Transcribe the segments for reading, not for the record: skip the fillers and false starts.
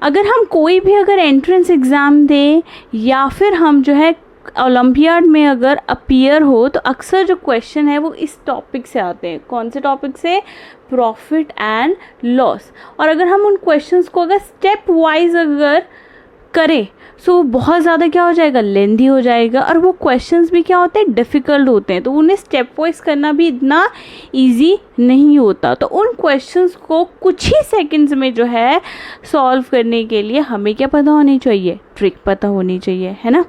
अगर हम कोई भी अगर एंट्रेंस एग्ज़ाम दें या फिर हम जो है ओलंपियाड में अगर अपीयर हो, तो अक्सर जो क्वेश्चन है वो इस टॉपिक से आते हैं। कौन से टॉपिक से? Profit and loss. और अगर हम उन क्वेश्चंस को अगर स्टेप वाइज अगर करें सो बहुत ज़्यादा क्या हो जाएगा, लेंदी हो जाएगा, और वो क्वेश्चंस भी क्या होते हैं, डिफ़िकल्ट होते हैं, तो उन्हें स्टेप वाइज करना भी इतना इजी नहीं होता। तो उन क्वेश्चंस को कुछ ही सेकंड्स में जो है सॉल्व करने के लिए हमें क्या पता होनी चाहिए, ट्रिक पता होनी चाहिए, है ना।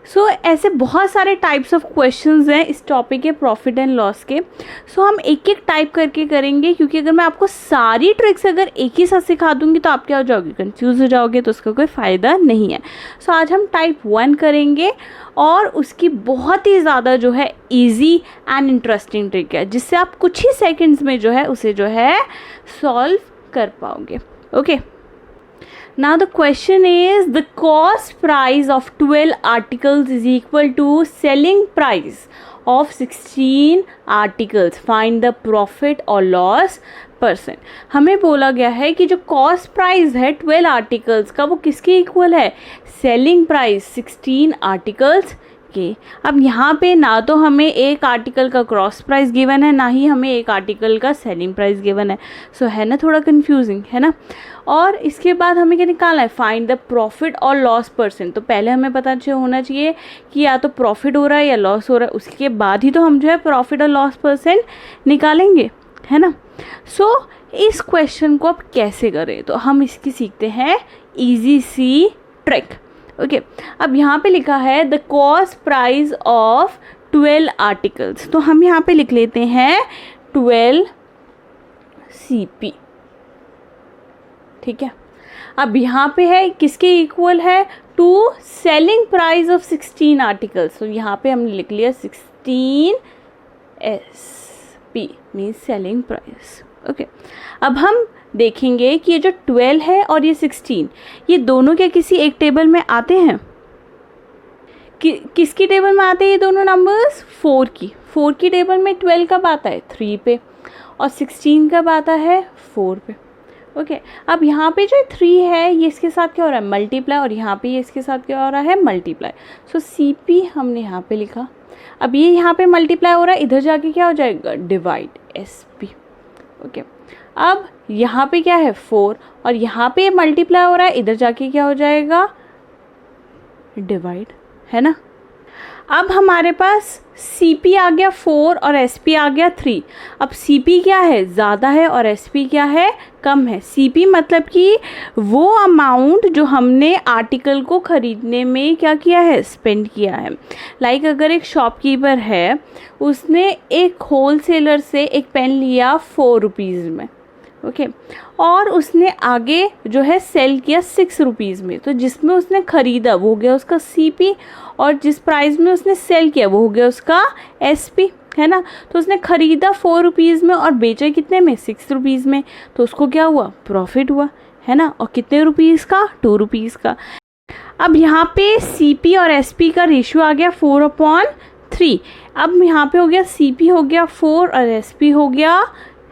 सो ऐसे बहुत सारे टाइप्स ऑफ क्वेश्चंस हैं इस टॉपिक के प्रॉफिट एंड लॉस के। सो हम एक एक टाइप करके करेंगे, क्योंकि अगर मैं आपको सारी ट्रिक्स अगर एक ही साथ सिखा दूंगी तो आप क्या हो जाओगे, कंफ्यूज हो जाओगे, तो उसका कोई फ़ायदा नहीं है। सो आज हम टाइप 1 करेंगे और उसकी बहुत ही ज़्यादा जो है ईजी एंड इंटरेस्टिंग ट्रिक है, जिससे आप कुछ ही सेकेंड्स में जो है उसे जो है सॉल्व कर पाओगे। Okay, now the question is, the cost price of 12 articles is equal to selling price of 16 articles. Find the profit or loss %। हमें बोला गया है कि जो कॉस्ट प्राइस है 12 आर्टिकल्स का वो किसके इक्वल है, सेलिंग प्राइस 16 आर्टिकल्स के। अब यहाँ पे ना तो हमें एक आर्टिकल का क्रॉस प्राइस गिवन है, ना ही हमें एक आर्टिकल का सेलिंग प्राइस गिवन है। सो है ना थोड़ा कंफ्यूजिंग, है ना। और इसके बाद हमें क्या निकालना है, फाइंड द प्रॉफिट और लॉस %। तो पहले हमें पता होना चाहिए कि या तो प्रॉफिट हो रहा है या लॉस हो रहा है, उसके बाद ही तो हम जो है प्रॉफिट और लॉस % निकालेंगे, है ना। सो इस क्वेश्चन को अब कैसे करें, तो हम इसकी सीखते हैं ईजी सी ट्रिक। ओके, अब यहाँ पे लिखा है the cost price of 12 articles, तो हम यहाँ पे लिख लेते हैं 12 CP, ठीक है। अब यहाँ पे है किसके इक्वल है, to selling price of 16 articles, तो यहाँ पे हमने लिख लिया 16 SP means selling price. Okay, अब हम देखेंगे कि ये जो 12 है और ये 16, ये दोनों क्या किसी एक टेबल में आते हैं, किसकी टेबल में आते हैं ये दोनों नंबर्स, 4 की टेबल में 12 कब आता है, 3 पे, और 16 कब आता है, 4 पे। ओके, अब यहाँ पे जो 3 है ये इसके साथ क्या हो रहा है, मल्टीप्लाई, और यहाँ पे ये इसके साथ क्या हो रहा है, मल्टीप्लाई। सो CP हमने यहाँ पे लिखा। अब ये यहाँ पे मल्टीप्लाई हो रहा है, इधर जाके क्या हो जाएगा, डिवाइड, SP। ओके, अब यहाँ पे क्या है 4, और यहाँ पे मल्टीप्लाई हो रहा है, इधर जाके क्या हो जाएगा, डिवाइड, है ना। अब हमारे पास CP आ गया 4 और SP आ गया 3। अब CP क्या है, ज़्यादा है, और SP क्या है, कम है। CP मतलब कि वो अमाउंट जो हमने आर्टिकल को ख़रीदने में क्या किया है, स्पेंड किया है। लाइक अगर एक शॉपकीपर है, उसने एक होलसेलर से एक पेन लिया 4 रुपीज़ में, ओके, और उसने आगे जो है सेल किया 6 रुपीज़ में, तो जिसमें उसने ख़रीदा वो हो गया उसका CP, और जिस प्राइस में उसने सेल किया वो हो गया उसका SP, है ना। तो उसने ख़रीदा 4 रुपीज़ में और बेचा कितने में, 6 रुपीज़ में, तो उसको क्या हुआ, प्रॉफिट हुआ, है ना। और कितने रुपीज़ का, 2 रुपीज़ का। अब यहाँ पे CP और SP का रेशियो आ गया 4/3। अब यहाँ पे हो गया CP हो गया 4 और SP हो गया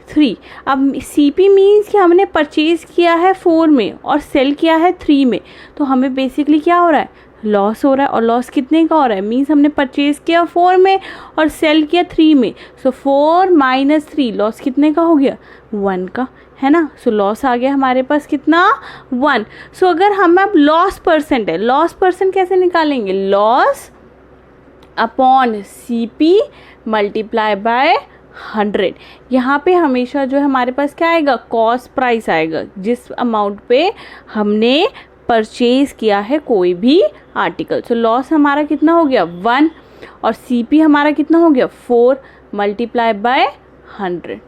3। अब CP मीन्स कि हमने परचेज़ किया है 4 में और सेल किया है 3 में, तो हमें बेसिकली क्या हो रहा है, लॉस हो रहा है। और लॉस कितने का हो रहा है, मीन्स हमने परचेज़ किया 4 में और सेल किया 3 में, सो 4 - 3 लॉस कितने का हो गया, 1 का, है ना। सो लॉस आ गया हमारे पास कितना, 1। सो अगर हम अब लॉस % है, लॉस % कैसे निकालेंगे, loss upon CP multiply by 100। यहाँ पे हमेशा जो है हमारे पास क्या आएगा, कॉस्ट प्राइस आएगा, जिस अमाउंट पे हमने परचेज किया है कोई भी आर्टिकल। सो लॉस हमारा कितना हो गया, 1, और CP हमारा कितना हो गया, 4 मल्टीप्लाई बाय 100।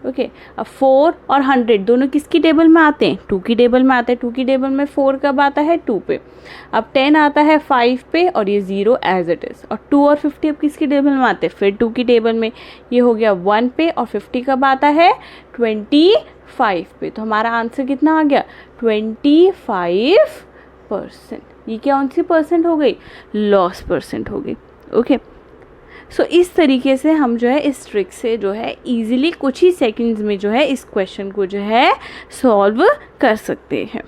ओके, अब 4 और 100 दोनों किसकी टेबल में आते हैं, 2 की टेबल में आते हैं। 2 की टेबल में 4 कब आता है, 2 पे। अब 10 आता है 5 पे, और ये 0 एज इट इज़। और 2 और 50 अब किसकी टेबल में आते हैं, फिर 2 की टेबल में, ये हो गया 1 पे, और 50 कब आता है, 25 पे। तो हमारा आंसर कितना आ गया, 25%। ये कौन सी % हो गई, लॉस % हो गई। ओके, सो इस तरीके से हम जो है इस ट्रिक से जो है ईजिली कुछ ही सेकंड्स में जो है इस क्वेश्चन को जो है सॉल्व कर सकते हैं.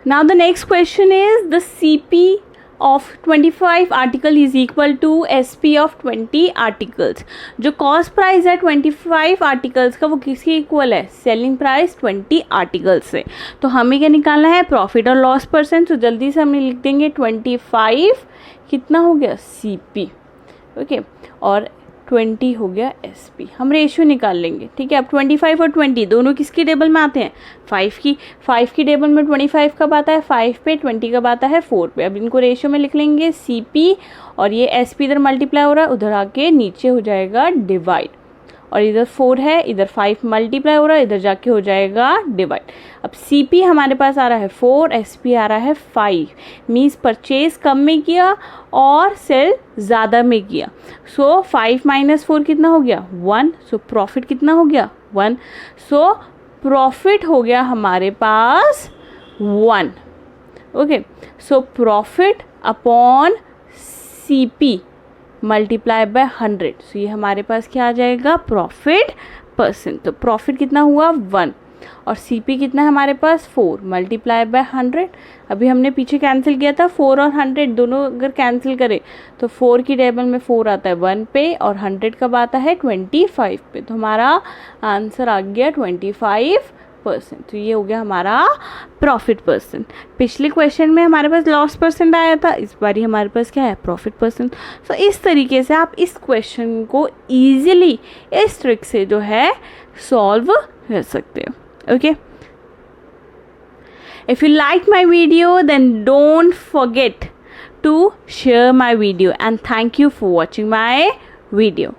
Now the next question is the CP of 25 article is equal to SP of 20 articles. जो कॉस्ट प्राइस है 25 आर्टिकल्स का वो किसके इक्वल है, सेलिंग प्राइस 20 आर्टिकल्स से. तो हमें क्या निकालना है, प्रॉफिट और लॉस परसेंट. तो जल्दी से हमने लिख देंगे 25 कितना हो गया CP, ओके, और 20 हो गया SP. हम रेशियो निकाल लेंगे, ठीक है. अब 25 और 20 दोनों किसकी टेबल में आते हैं, 5 की टेबल में 25 कब आता है 5 पे, 20 कब आता है 4 पे. अब इनको रेशियो में लिख लेंगे CP, और ये SP इधर मल्टीप्लाई हो रहा है, उधर आके नीचे हो जाएगा डिवाइड, और इधर 4 है, इधर 5 मल्टीप्लाई हो रहा है, इधर जाके हो जाएगा डिवाइड. अब CP हमारे पास आ रहा है 4, SP आ रहा है 5. मीन्स परचेज कम में किया और सेल ज़्यादा में किया. सो 5 - 4 कितना हो गया 1. सो प्रॉफिट कितना हो गया 1. सो प्रॉफिट हो गया हमारे पास 1. Okay, so profit upon CP multiply by 100. सो ये हमारे पास क्या आ जाएगा, प्रॉफिट परसेंट. तो प्रॉफिट कितना हुआ 1, और CP कितना है हमारे पास 4 मल्टीप्लाई बाय 100. अभी हमने पीछे कैंसिल किया था 4 और 100 दोनों अगर कैंसिल करें तो 4 की टेबल में 4 आता है 1 पे, और 100 कब आता है 25 पे. तो हमारा आंसर आ गया 25%. तो ये हो गया हमारा प्रॉफिट परसेंट. पिछले क्वेश्चन में हमारे पास लॉस परसेंट आया था, इस बार हमारे पास क्या है, प्रॉफिट परसेंट. तो इस तरीके से आप इस क्वेश्चन को ईजिली इस ट्रिक से जो है सॉल्व कर सकते हो. Okay, if you like my video then don't forget to share my video, and thank you for watching my video.